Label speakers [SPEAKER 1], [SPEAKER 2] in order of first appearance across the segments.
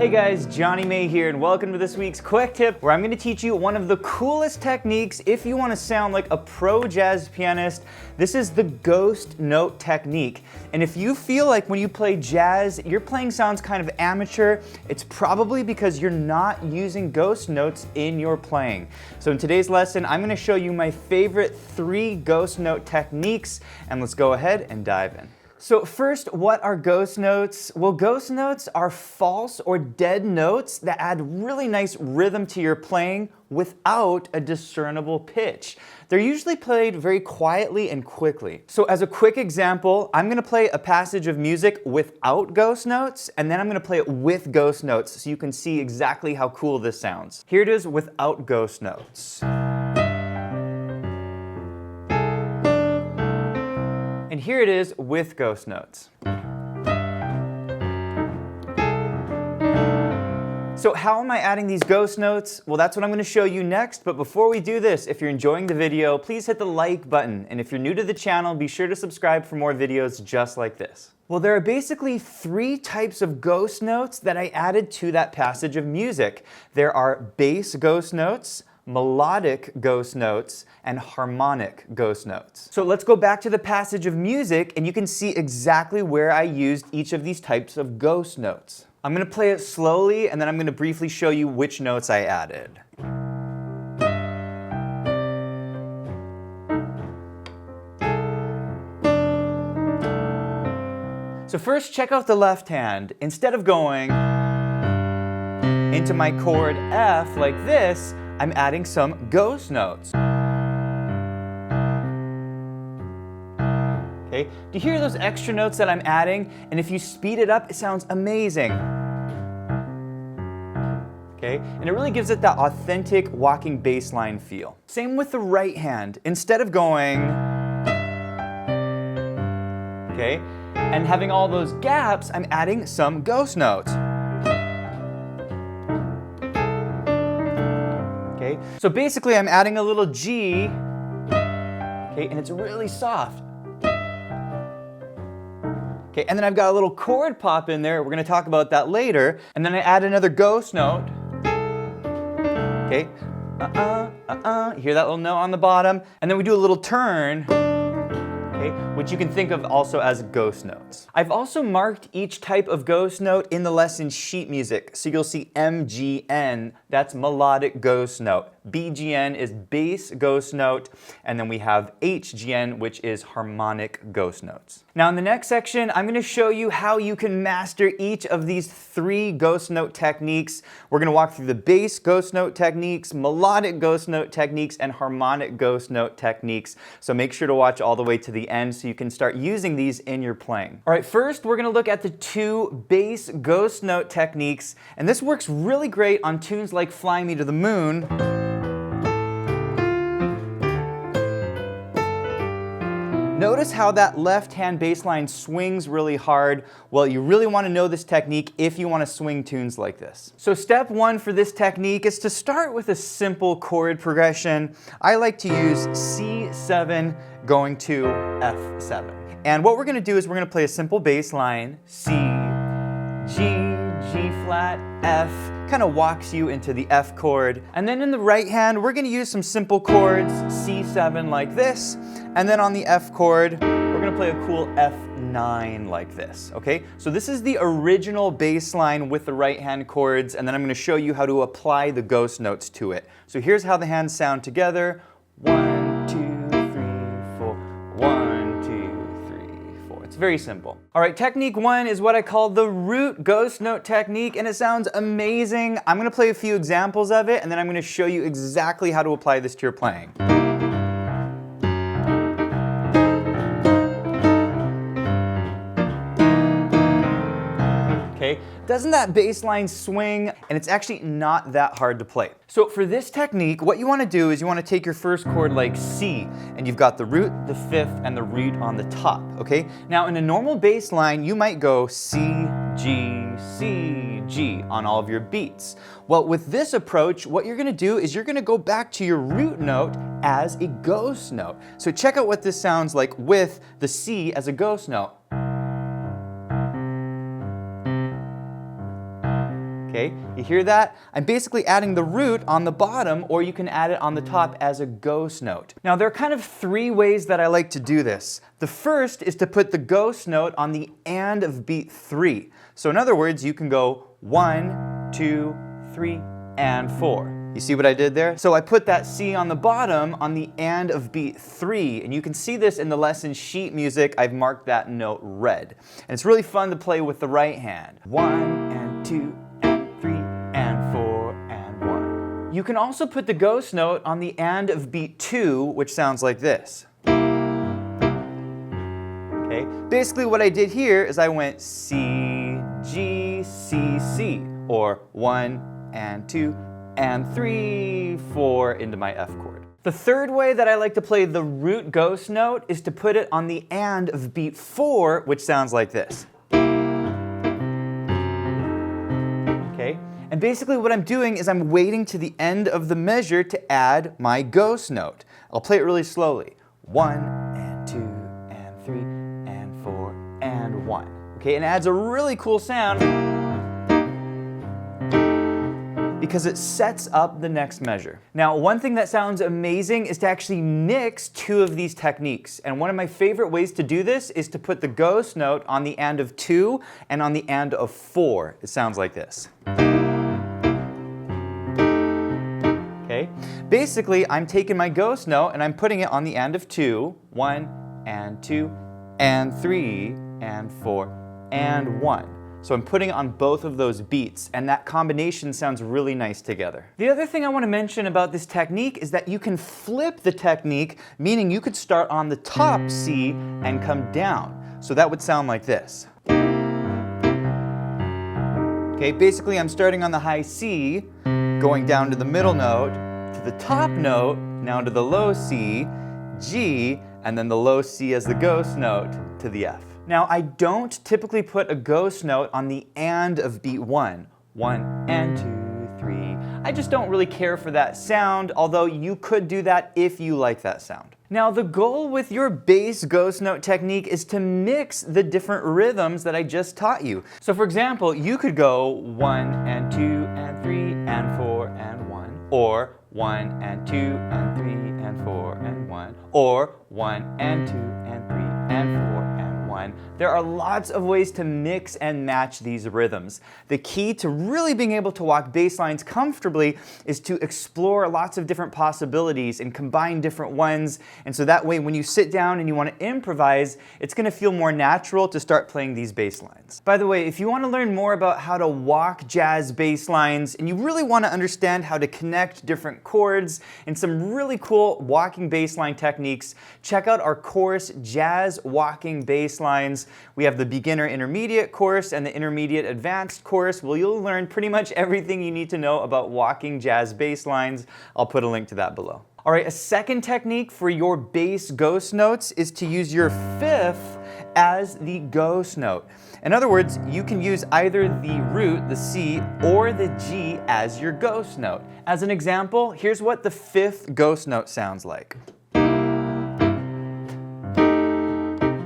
[SPEAKER 1] Hey guys, Jonny May here, and welcome to this week's quick tip where I'm going to teach you one of the coolest techniques if you want to sound like a pro jazz pianist. This is the ghost note technique. And if you feel like when you play jazz, your playing sounds kind of amateur, it's probably because you're not using ghost notes in your playing. So in today's lesson, I'm going to show you my favorite 3 ghost note techniques, and let's go ahead and dive in. So first, what are ghost notes? Well, ghost notes are false or dead notes that add really nice rhythm to your playing without a discernible pitch. They're usually played very quietly and quickly. So as a quick example, I'm going to play a passage of music without ghost notes, and then I'm going to play it with ghost notes so you can see exactly how cool this sounds. Here it is without ghost notes. And here it is with ghost notes. So how am I adding these ghost notes? Well, that's what I'm going to show you next. But before we do this, if you're enjoying the video, please hit the like button. And if you're new to the channel, be sure to subscribe for more videos just like this. Well, there are basically 3 types of ghost notes that I added to that passage of music. There are bass ghost notes, melodic ghost notes, and harmonic ghost notes. So let's go back to the passage of music and you can see exactly where I used each of these types of ghost notes. I'm going to play it slowly and then I'm going to briefly show you which notes I added. So first, check out the left hand. Instead of going into my chord F like this, I'm adding some ghost notes. Okay, do you hear those extra notes that I'm adding? And if you speed it up, it sounds amazing. Okay, and it really gives it that authentic walking bass line feel. Same with the right hand. Instead of going, okay, and having all those gaps, I'm adding some ghost notes. Okay, so basically I'm adding a little G, okay, and it's really soft. Okay, and then I've got a little chord pop in there. We're going to talk about that later. And then I add another ghost note. Okay, you hear that little note on the bottom? And then we do a little turn. Okay, which you can think of also as ghost notes. I've also marked each type of ghost note in the lesson sheet music. So you'll see MGN, that's melodic ghost note. BGN is bass ghost note, and then we have HGN, which is harmonic ghost notes. Now in the next section, I'm going to show you how you can master each of these 3 ghost note techniques. We're going to walk through the bass ghost note techniques, melodic ghost note techniques, and harmonic ghost note techniques. So make sure to watch all the way to the end so you can start using these in your playing. All right, first we're going to look at the 2 bass ghost note techniques, and this works really great on tunes like Fly Me to the Moon. Notice how that left-hand bass line swings really hard. Well, you really want to know this technique if you want to swing tunes like this. So step 1 for this technique is to start with a simple chord progression. I like to use C7 going to F7. And what we're going to do is we're going to play a simple bass line, C, G, G flat, F, kind of walks you into the F chord. And then in the right hand, we're going to use some simple chords, C7 like this. And then on the F chord, we're going to play a cool F9 like this, okay? So this is the original bass line with the right hand chords, and then I'm going to show you how to apply the ghost notes to it. So here's how the hands sound together. 1, 2, 3, 4. 1, 2, 3, 4. It's very simple. All right, technique 1 is what I call the root ghost note technique, and it sounds amazing. I'm going to play a few examples of it, and then I'm going to show you exactly how to apply this to your playing. Okay, doesn't that bass line swing? And it's actually not that hard to play. So for this technique, what you want to do is you want to take your first chord like C, and you've got the root, the 5th, and the root on the top, okay? Now in a normal bass line, you might go C, G, C, G on all of your beats. Well, with this approach, what you're going to do is you're going to go back to your root note as a ghost note. So check out what this sounds like with the C as a ghost note. Okay, you hear that? I'm basically adding the root on the bottom, or you can add it on the top as a ghost note. Now there are kind of three ways that I like to do this. The first is to put the ghost note on the and of beat 3. So in other words, you can go 1, 2, 3, and 4. You see what I did there? So I put that C on the bottom on the and of beat 3, and you can see this in the lesson sheet music. I've marked that note red. And it's really fun to play with the right hand. 1 and 2 and 3 and 4 and 1. You can also put the ghost note on the and of beat 2, which sounds like this. Okay? Basically what I did here is I went C, G, C, C, or 1 and 2 and 3, 4 into my F chord. The third way that I like to play the root ghost note is to put it on the and of beat 4, which sounds like this. Okay? And basically what I'm doing is I'm waiting to the end of the measure to add my ghost note. I'll play it really slowly. 1 and 2 and 3 and 4 and 1. Okay? And it adds a really cool sound because it sets up the next measure. Now, one thing that sounds amazing is to actually mix two of these techniques. And one of my favorite ways to do this is to put the ghost note on the and of 2 and on the and of 4. It sounds like this. Okay? Basically, I'm taking my ghost note and I'm putting it on the and of 2, 1 and 2 and 3 and 4 and 1. So I'm putting it on both of those beats, and that combination sounds really nice together. The other thing I want to mention about this technique is that you can flip the technique, meaning you could start on the top C and come down. So that would sound like this. Okay, basically I'm starting on the high C, going down to the middle note, to the top note, now to the low C, G, and then the low C as the ghost note to the F. Now, I don't typically put a ghost note on the and of beat 1. 1 and 2, 3. I just don't really care for that sound, although you could do that if you like that sound. Now, the goal with your bass ghost note technique is to mix the different rhythms that I just taught you. So for example, you could go 1 and 2 and 3 and 4 and 1, or 1 and 2 and 3 and 4 and 1, or 1 and 2 and 3 and 4 and 1. There are lots of ways to mix and match these rhythms. The key to really being able to walk bass lines comfortably is to explore lots of different possibilities and combine different ones, and so that way when you sit down and you want to improvise, it's going to feel more natural to start playing these bass lines. By the way, if you want to learn more about how to walk jazz bass lines and you really want to understand how to connect different chords and some really cool walking bass line techniques, check out our course, Jazz Walking Bass Lines. We have the beginner intermediate course and the intermediate advanced course where you'll learn pretty much everything you need to know about walking jazz bass lines. I'll put a link to that below. All right, a second technique for your bass ghost notes is to use your fifth as the ghost note. In other words, you can use either the root, the C, or the G as your ghost note. As an example, here's what the fifth ghost note sounds like.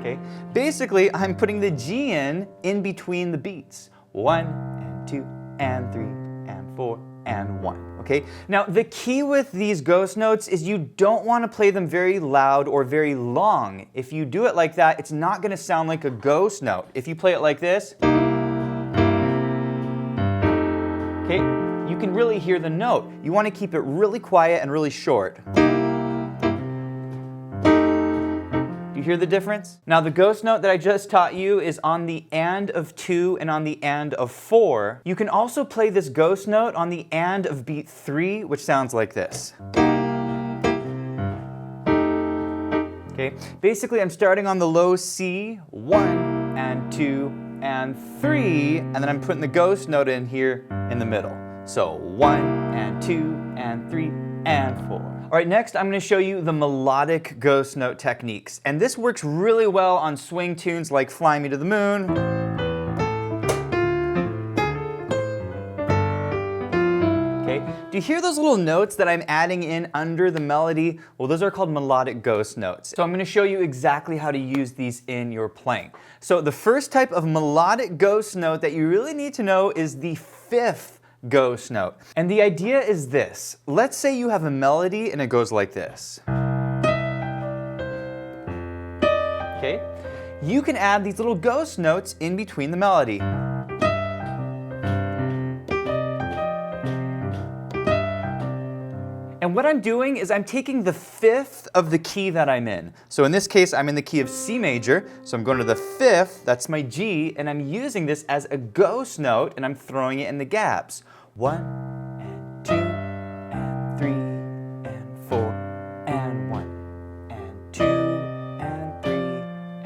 [SPEAKER 1] Okay, basically, I'm putting the G in between the beats. 1 and 2 and 3 and 4 and 1. Okay? Now, the key with these ghost notes is you don't want to play them very loud or very long. If you do it like that, it's not going to sound like a ghost note. If you play it like this, okay, you can really hear the note. You want to keep it really quiet and really short. You hear the difference? Now the ghost note that I just taught you is on the and of 2 and on the and of 4. You can also play this ghost note on the and of beat 3, which sounds like this. Okay, basically I'm starting on the low C, 1 and 2 and 3, and then I'm putting the ghost note in here in the middle. So 1 and 2 and 3 and 4. All right, next I'm going to show you the melodic ghost note techniques. And this works really well on swing tunes like Fly Me to the Moon. Okay, do you hear those little notes that I'm adding in under the melody? Well, those are called melodic ghost notes. So I'm going to show you exactly how to use these in your playing. So the first type of melodic ghost note that you really need to know is the fifth ghost note. And the idea is this. Let's say you have a melody and it goes like this. Okay? You can add these little ghost notes in between the melody. And what I'm doing is I'm taking the fifth of the key that I'm in. So in this case, I'm in the key of C major. So I'm going to the fifth, that's my G, and I'm using this as a ghost note, and I'm throwing it in the gaps. 1 and 2 and 3 and 4 and 1 and 2 and 3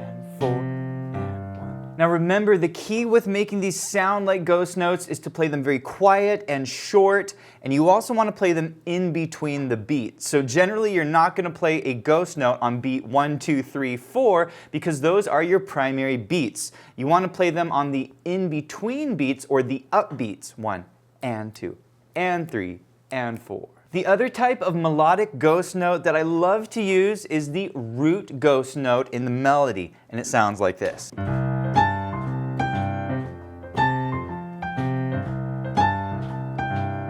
[SPEAKER 1] and 4 and 1. Now remember, the key with making these sound like ghost notes is to play them very quiet and short, and you also want to play them in between the beats. So generally you're not going to play a ghost note on beat 1, 2, 3, 4 because those are your primary beats. You want to play them on the in-between beats or the up beats, 1 and 2 and 3 and 4. The other type of melodic ghost note that I love to use is the root ghost note in the melody, and it sounds like this.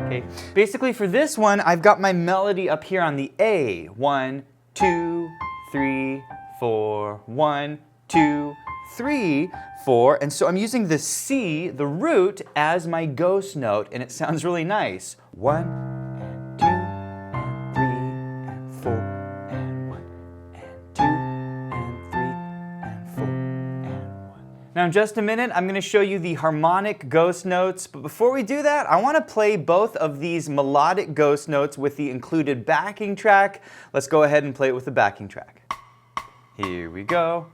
[SPEAKER 1] Okay. Basically for this one, I've got my melody up here on the A. 1, 2, 3, 4, 1, 2, 3, 4, and so I'm using the C, the root, as my ghost note, and it sounds really nice. 1 and 2 and 3 and 4 and 1 and 2 and 3 and 4 and 1. Now in just a minute, I'm going to show you the harmonic ghost notes, but before we do that, I want to play both of these melodic ghost notes with the included backing track. Let's go ahead and play it with the backing track. Here we go.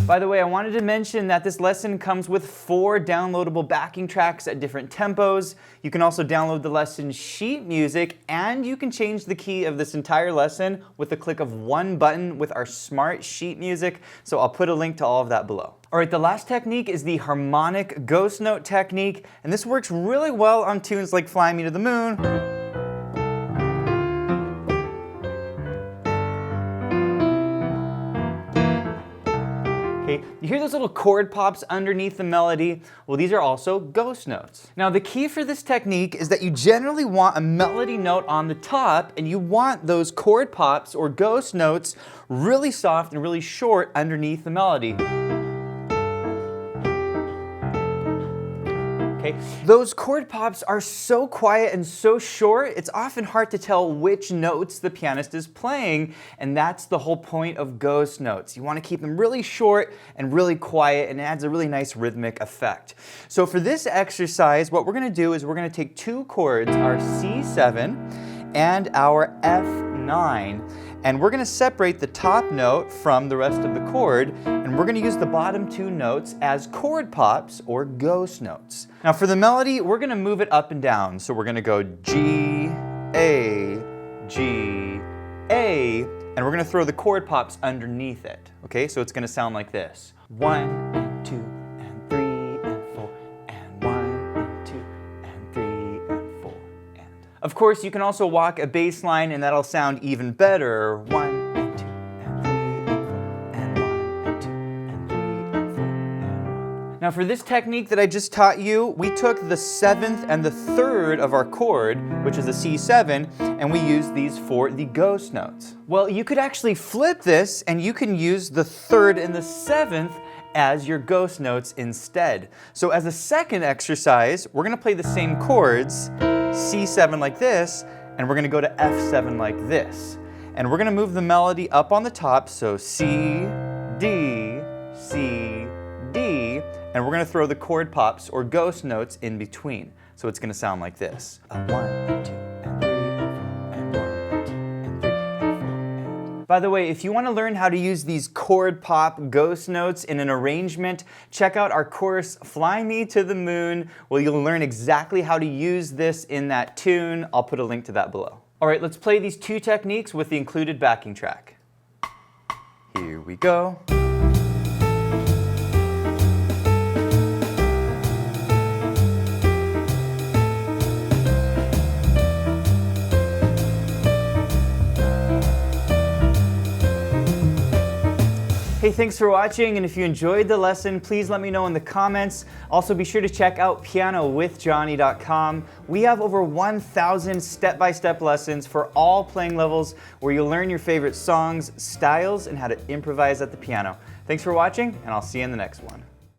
[SPEAKER 1] By the way, I wanted to mention that this lesson comes with 4 downloadable backing tracks at different tempos. You can also download the lesson sheet music, and you can change the key of this entire lesson with the click of one button with our smart sheet music. So I'll put a link to all of that below. All right, the last technique is the harmonic ghost note technique, and this works really well on tunes like Fly Me to the Moon. Okay, you hear those little chord pops underneath the melody? Well, these are also ghost notes. Now, the key for this technique is that you generally want a melody note on the top, and you want those chord pops or ghost notes really soft and really short underneath the melody. Okay. Those chord pops are so quiet and so short, it's often hard to tell which notes the pianist is playing, and that's the whole point of ghost notes. You want to keep them really short and really quiet, and it adds a really nice rhythmic effect. So for this exercise, what we're going to do is we're going to take 2 chords, our C7 and our F9, and we're going to separate the top note from the rest of the chord, and we're going to use the bottom 2 notes as chord pops or ghost notes. Now for the melody, we're going to move it up and down. So we're going to go G, A, G, A, and we're going to throw the chord pops underneath it. Okay, so it's going to sound like this. 1 and 2 and 3 and 4 and 1 and 2 and 3 and 4 and. Of course, you can also walk a bass line and that'll sound even better. 1 and 2 and 3 and 4 and 1 and 2 and 3 and 4 and 1. Now for this technique that I just taught you, we took the 7th and the 3rd of our chord, which is a C7, and we used these for the ghost notes. Well, you could actually flip this and you can use the 3rd and the 7th as your ghost notes instead. So as a second exercise, we're going to play the same chords, C7 like this, and we're going to go to F7 like this. And we're going to move the melody up on the top, so C, D, C, D, and we're going to throw the chord pops or ghost notes in between. So it's going to sound like this. 1 and 2 and 3 and 4 and 1 and 2 and 3 and 4 and. By the way, if you want to learn how to use these chord pop ghost notes in an arrangement, check out our course Fly Me to the Moon, where you'll learn exactly how to use this in that tune. I'll put a link to that below. All right, let's play these 2 techniques with the included backing track. Here we go. Hey, thanks for watching, and if you enjoyed the lesson, please let me know in the comments. Also, be sure to check out pianowithjonny.com. We have over 1,000 step-by-step lessons for all playing levels where you'll learn your favorite songs, styles, and how to improvise at the piano. Thanks for watching, and I'll see you in the next one.